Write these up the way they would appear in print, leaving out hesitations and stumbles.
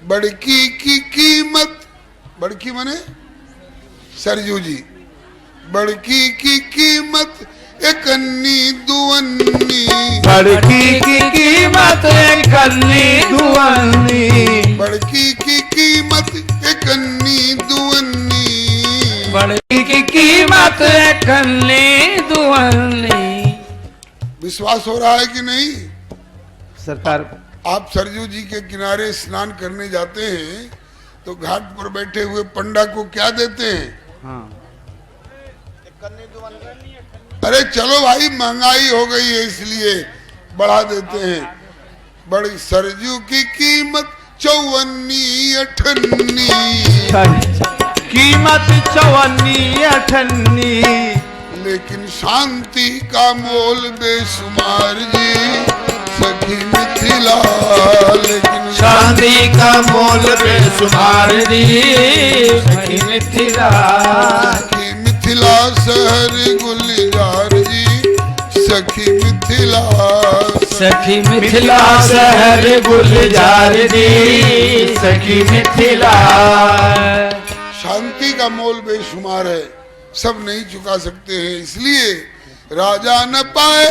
बड़की की कीमत, बड़की माने सरजू जी, बड़की की कीमत एक अन्नी दुअन्नी, बड़की की कीमत एक अन्नी दुअन्नी, बड़की की कीमत एक अन्नी दुअन्नी, बड़की की कीमत एक अन्नी दुअन्नी। विश्वास हो रहा है कि नहीं? सरकार, आप सरजू जी के किनारे स्नान करने जाते हैं तो घाट पर बैठे हुए पंडा को क्या देते हैं? हाँ, अरे चलो भाई, महंगाई हो गई है इसलिए बढ़ा देते हैं। बड़ी सरजू की कीमत 54-58, कीमत 54-58, लेकिन शांति का मोल बेशुमार जी सखी मिथिला, लेकिन शांति का मोल बेशुमार जी सखी मिथिला, सखी मिथिला शहर गुलजार जी सखी मिथिला, सखी मिथिला शहर गुलजार जी सखी मिथिला। शांति का मोल बेशुमार है, सब नहीं चुका सकते हैं, इसलिए राजा न पाए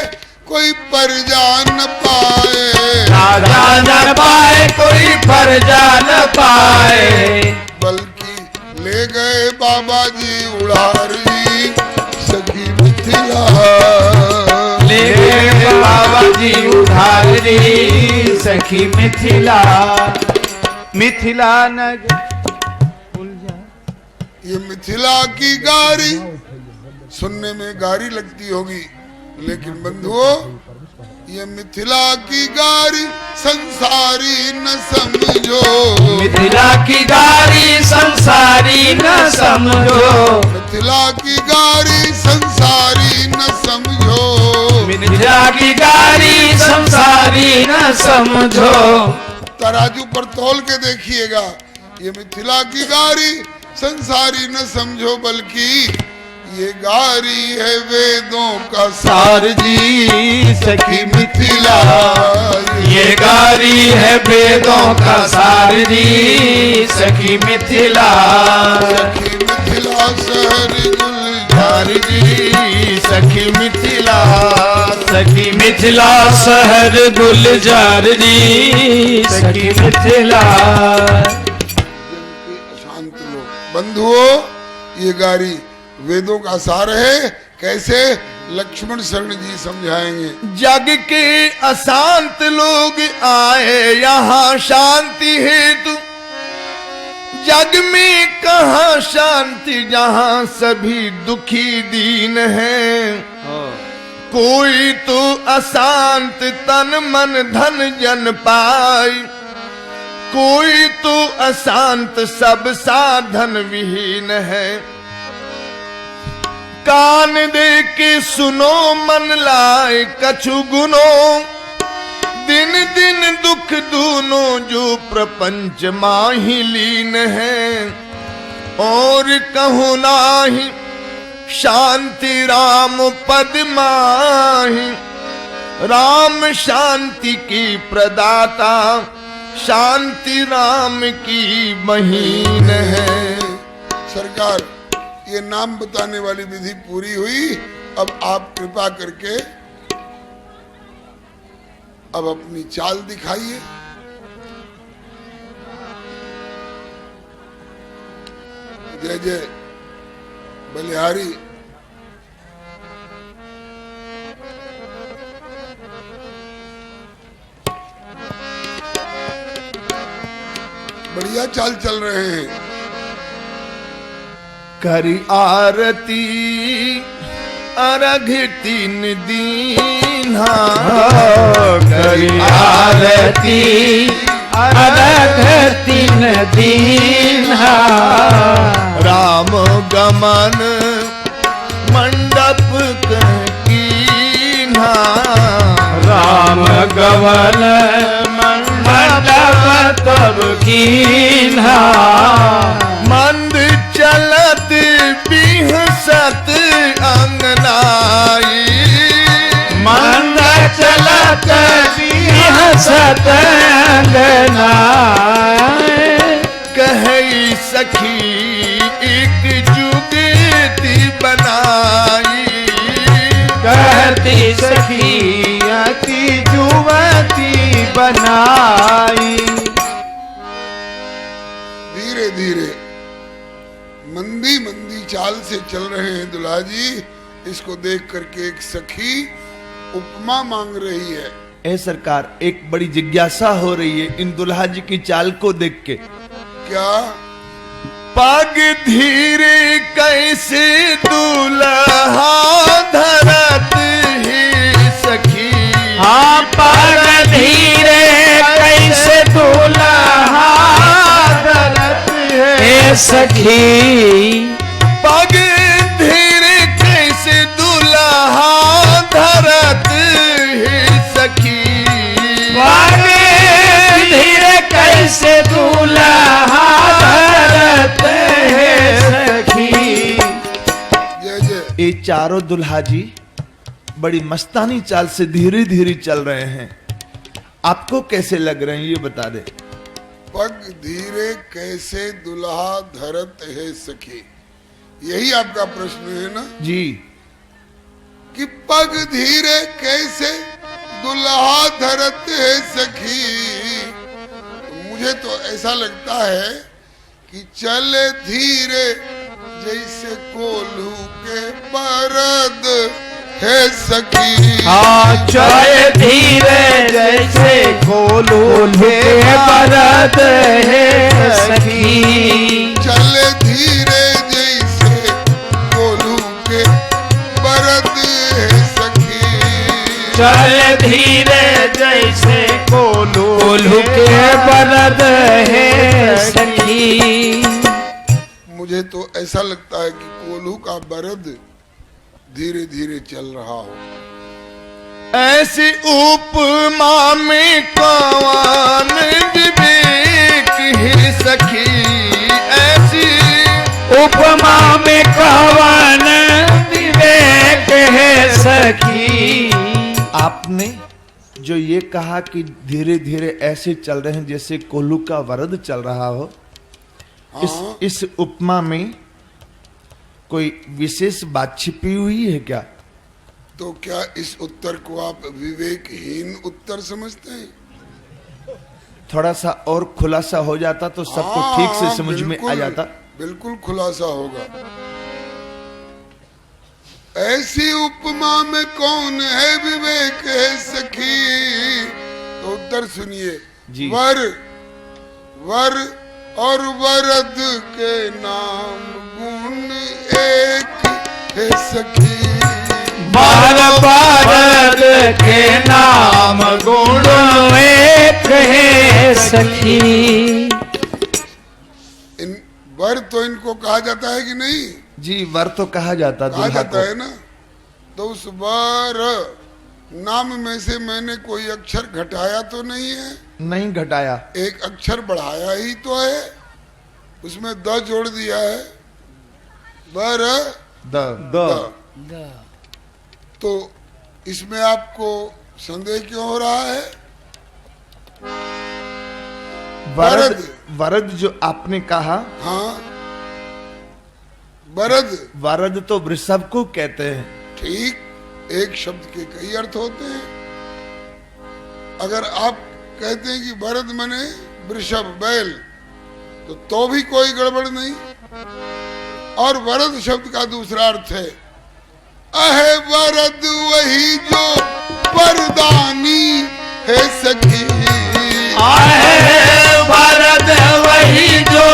कोई प्रजा न पाए, राजा न पाए कोई प्रजा न पाए, बल्कि ले गए बाबा जी उड़ार जी सखी मिथिला, ले गए बाबा जी उधार जी सखी मिथिला। मिथिला नगर ये मिथिला की गारी सुनने में गारी लगती होगी, लेकिन बंधुओं ये मिथिला की गारी संसारी न समझो, मिथिला की गारी संसारी न समझो, मिथिला की गारी संसारी न समझो, मिथिला की गारी संसारी न समझो। तराजू पर तौल के देखिएगा, ये मिथिला की गारी संसारी न समझो, बल्कि ये गारी है वेदों का सार जी सखी मिथिला, ये गारी है वेदों का सार जी सखी मिथिला, सखी मिथिला शहर गुलजार जी सखी मिथिला, सखी मिथिला शहर गुलजार जी सखी मिथिला। शांत लोग बंधुओं, ये गारी वेदों का सार है, कैसे? लक्ष्मण शरण जी समझाएंगे। जग के अशांत लोग आए यहाँ शांति हेतु, जग में कहाँ शांति जहाँ सभी दुखी दीन हैं, कोई तो अशांत तन मन धन जन पाए, कोई तो अशांत सब साधन विहीन है, कान दे के सुनो मन लाए कछु गुनो, दिन दिन दुख दूनो जो प्रपंच माही लीन है, और कहूँ नाही शांति राम पद माही, राम शांति की प्रदाता शांति राम की महीन है। सरकार, ये नाम बताने वाली विधि पूरी हुई, अब आप कृपा करके अब अपनी चाल दिखाइए। जय जय बलिहारी। बढ़िया चाल चल रहे हैं। करी आरती अर्घ तीन दीन्हा, करी आरती अर्घ तीन दीन्हा, राम गमन मंडप कीन्हा, राम गवन मंडप तब कीन्हा, मंद चलत बिहसत अंगनाई, मंद चलत बिहसत अंगनाई, सखी एक जुगती बनाई। कहती सखिया की जुवती बनाई। धीरे धीरे मंदी मंदी चाल से चल रहे हैं दुल्हा जी। इसको देख करके एक सखी उपमा मांग रही है। ए सरकार, एक बड़ी जिज्ञासा हो रही है इन दुल्हा जी की चाल को देख के। क्या? पग धीरे कैसे दुल्हा धरत है सखी। हाँ, पग धीरे कैसे दूल्हा धरत है सखी। पग धीरे कैसे दुल्हा धरत है सखी। पग धीरे कैसे दूल्हा धरत है सखी। जय जय। ये चारों दुल्हा जी बड़ी मस्तानी चाल से धीरे धीरे चल रहे हैं। आपको कैसे लग रहे हैं ये बता दे। पग धीरे कैसे दुल्हा धरत है सखी, यही आपका प्रश्न है ना जी। कि पग धीरे कैसे दुल्हा धरत है सखी। मुझे तो ऐसा लगता है कि चले धीरे जैसे कोल्हू के बरद है सखी। हाँ, चले धीरे जैसे कोल्हू के बरद है सखी। चले धीरे जैसे कोल्हू के बरद है सखी। चले धीरे जैसे कोल्हू के बरद है सखी। मुझे तो ऐसा लगता है कि कोल्हू का बरद धीरे धीरे चल रहा हो। ऐसी उपमा में कौन विवेक है सखी। ऐसी उपमा में कौन विवेक है सखी। आपने जो ये कहा कि धीरे धीरे ऐसे चल रहे हैं जैसे कोल्हू का वरद चल रहा हो, हाँ। इस उपमा में कोई विशेष बात छिपी हुई है क्या? तो क्या इस उत्तर को आप विवेकहीन उत्तर समझते हैं? थोड़ा सा और खुलासा हो जाता तो सबको ठीक से समझ में आ जाता। बिल्कुल खुलासा होगा। ऐसी उपमा में कौन है विवेक है सखी। तो उत्तर सुनिए। जी। वर वर और वरद के नाम गुण एक है सखी। बार वरद के नाम गुण एक है सखी। इन वर तो इनको कहा जाता है कि नहीं? जी, वर तो कहा जाता कहा दुल्हा जाता को। है ना। तो उस वर नाम में से मैंने कोई अक्षर घटाया तो नहीं है? नहीं घटाया। एक अक्षर बढ़ाया ही तो है, उसमें द जोड़ दिया है। बर द। तो इसमें आपको संदेह क्यों हो रहा है? वरद वरद जो आपने कहा, हाँ, वरद। वरद तो वृषभ को कहते हैं। ठीक, एक शब्द के कई अर्थ होते हैं। अगर आप कहते हैं कि वरद मने वृषभ बैल, तो भी कोई गड़बड़ नहीं। और वरद शब्द का दूसरा अर्थ है अहे वरद वही जो वरदानी है सखी। आहे वरद वही जो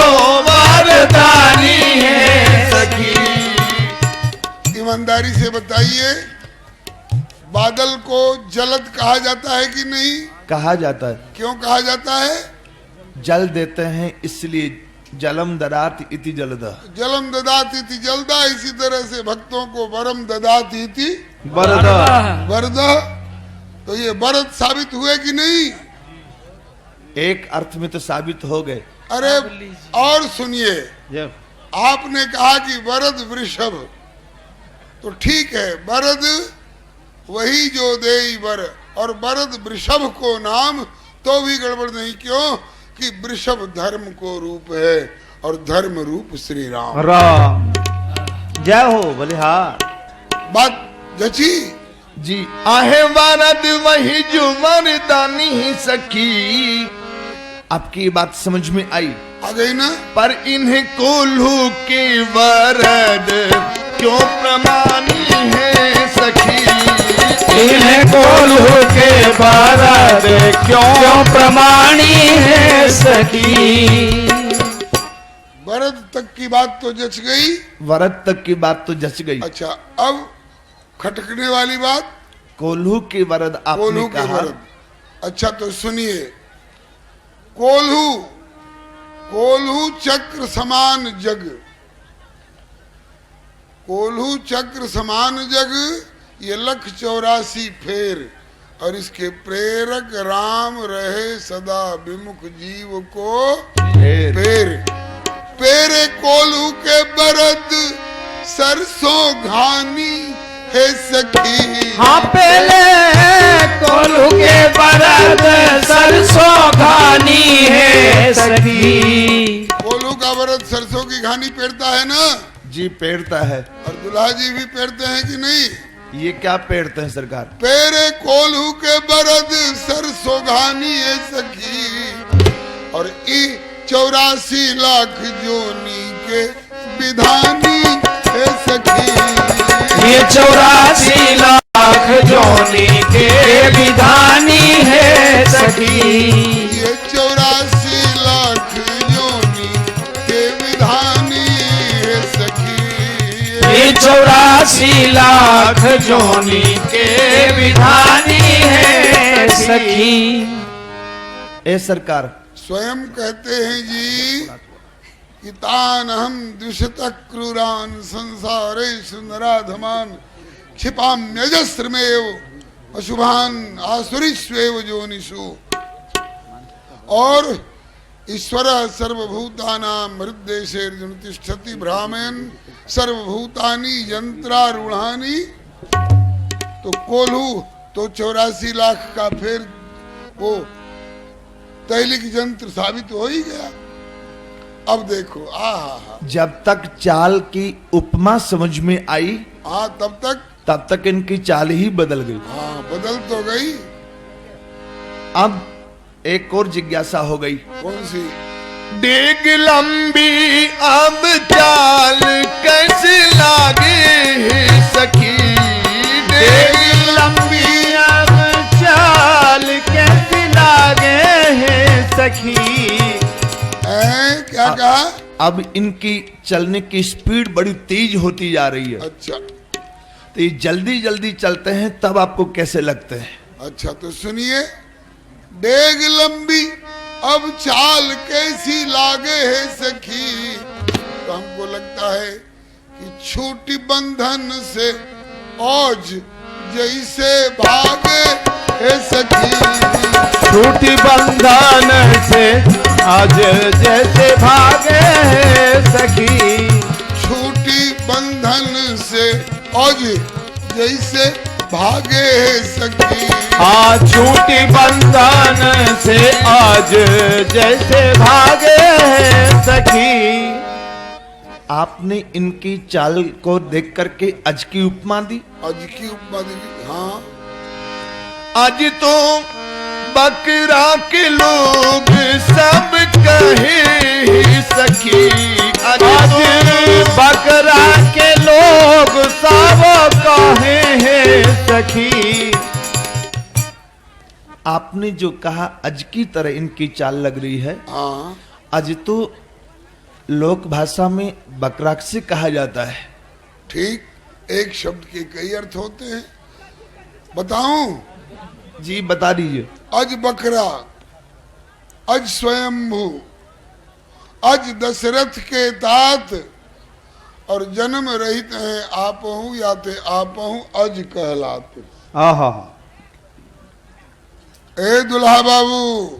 वरदानी है सखी। ईमानदारी से बताइए, बादल को जलद कहा जाता है कि नहीं? कहा जाता है। क्यों कहा जाता है? जल देते हैं इसलिए। जलम ददाति इति जलदा। जलम ददाति इति जलदा। इसी तरह से भक्तों को वरम ददाति इति वरदा। वरदा। तो ये वरद साबित हुए कि नहीं? एक अर्थ में तो साबित हो गए। अरे और सुनिए, आपने कहा कि वरद वृषभ, तो ठीक है, वरद वही जो देई वर, और वरद वृषभ को नाम, तो भी गड़बड़ नहीं। क्यों कि वृषभ धर्म को रूप है और धर्म रूप श्री राम। राम जय हो बलिहार। बात जची? जी। आहे वरद वही जो वरदानी सखी। आपकी ये बात समझ में आई? आ गई ना? पर इन्हें कोल्हू के वरद क्यों प्रमाणी है सखी। इन्हें कोल्हू के वरद क्यों प्रमाणी है सखी। वरद तक की बात तो जच गई। वरद तक की बात तो जच गई। अच्छा, अब खटकने वाली बात, कोल्हू के वरद आपने कोल्हू के कहा। वरद। अच्छा तो सुनिए, कोल्हू, कोल्हू चक्र समान जग, कोल्हू चक्र समान जग, ये 184 फेर, और इसके प्रेरक राम रहे सदा विमुख जीव को फेर। पेरे कोल्हू के बरद सरसों घानी है सखी। हाँ पहले कोल्हू के बरद सरसों घानी है सखी। कोल्हू का बरद सरसों की घानी पेड़ता है ना? जी पेड़ता है। और दुल्हा जी भी पेड़ते हैं कि नहीं? ये क्या पेड़ते हैं सरकार? पेरे कोल्हू के बरद सरसों घानी है सखी, और 84 लाख जोनी के विधानी है सखी। ये 84 लाख जोनी के विधानी है सखी। ये 84 लाख जोनी के विधानी है सखी। ये 84 लाख जोनी के विधानी है सखी। ए सरकार, स्वयं कहते हैं जी कि तान हम दुष्ट क्रूरान संसारेषु नराधमान क्षिपाम्यजस्रमेव अशुभान आसुरीष्वेव योनिषु। और ईश्वर सर्वभूतानां हृद्देशेर्जुन तिष्ठति भ्रामयन् सर्वभूतानि यंत्रारूढ़ानि। तो कोल्हू तो 84 लाख का फिर वो तैलिक यंत्र साबित हो ही गया। अब देखो, आहा, जब तक चाल की उपमा समझ में आई, हाँ तब तक इनकी चाल ही बदल गई। हाँ बदल तो गई। अब एक और जिज्ञासा हो गई। कौन सी? डेग लंबी अब चाल कैसे लागे सखी। डेग लंबी अब चाल कैसी लागे है सखी। क्या कहा? अब इनकी चलने की स्पीड बड़ी तेज होती जा रही है। अच्छा, तो ये जल्दी जल्दी चलते हैं, तब आपको कैसे लगते हैं? अच्छा तो सुनिए, डेग लंबी अब चाल कैसी लागे है सखी। तो हमको लगता है कि छूटी बंधन से औज जैसे भागे है सखी। छूटी बंधन से आज जैसे भागे है सखी। छूटी बंधन से औज जैसे भागे है सखी। हाँ छूटी बंधन से आज जैसे भागे है सखी। आपने इनकी चाल को देख करके अज की उपमा दी। आज की उपमा दी? हाँ। आज तो बकरा के लोग सब कहे सखी। आज बकरा के लोग सब कहे हैं सखी। आपने जो कहा अज की तरह इनकी चाल लग रही है। हाँ। अज तो लोक भाषा में बकराक से कहा जाता है। ठीक, एक शब्द के कई अर्थ होते हैं। बताऊं? जी बता दीजिए। अज बकरा, अज स्वयंभू, अज दशरथ के तात, और जन्म रहित हैं आपहू याते आपहू अज कहलाते। आहा। ए दुल्हा बाबू,